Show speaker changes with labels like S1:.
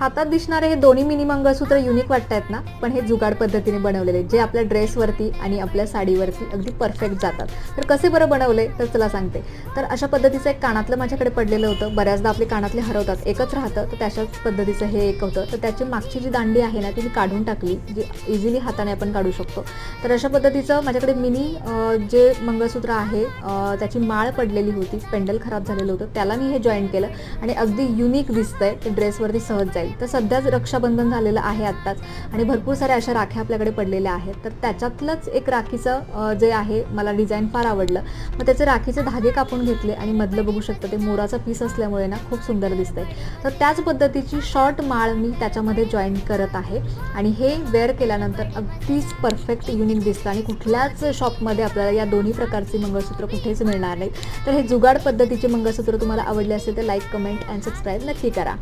S1: हातात दिसणारे हे दोन्ही मिनी मंगळसूत्र युनिक वाटतायत ना, पण हे जुगाड पद्धतीने बनवलेले जे आपल्या ड्रेसवरती आणि आपल्या साडीवरती अगदी परफेक्ट जातात. तर कसे बरं बनवले तर चला सांगते. तर अशा पद्धतीचं एक कानातलं माझ्याकडे पडलेलं होतं. बऱ्याचदा आपले कानातले हरवतात, एकच राहतं, तर तशाच पद्धतीचं हे एक होतं. तर त्याची मागची जी दांडी आहे ना ती मी काढून टाकली, जी इझिली हाताने आपण काढू शकतो. तर अशा पद्धतीचं माझ्याकडे मिनी जे मंगळसूत्र आहे त्याची माळ पडलेली होती, पेंडल खराब झालेलं होतं, त्याला मी हे जॉईन केलं आणि अगदी युनिक दिसतंय. ते ड्रेसवरती सहज जाईल. तर सध्याच रक्षाबंधन झालेलं आहे आत्ताच आणि भरपूर साऱ्या अशा राख्या आपल्याकडे पडलेल्या आहेत. तर त्याच्यातलंच एक राखीचं जे आहे मला डिझाईन फार आवडलं. मग त्याचे राखीचे धागे कापून घेतले आणि मधलं बघू शकता ते मोराचा पीस असल्यामुळे ना खूप सुंदर दिसतंय. तर त्याच पद्धतीची शॉर्ट माळ मी त्याच्यामध्ये जॉईन करत आहे आणि हे वेअर केल्यानंतर अगदीच परफेक्ट युनिक दिसतं आणि कुठल्याच शॉपमध्ये आपल्याला या दोन्ही प्रकारचे मंगळसूत्र कुठेच मिळणार नाही. तर हे जुगाड पद्धतीचे मंगळसूत्र तुम्हाला आवडले असेल तर लाईक, कमेंट अँड सबस्क्राईब नक्की करा.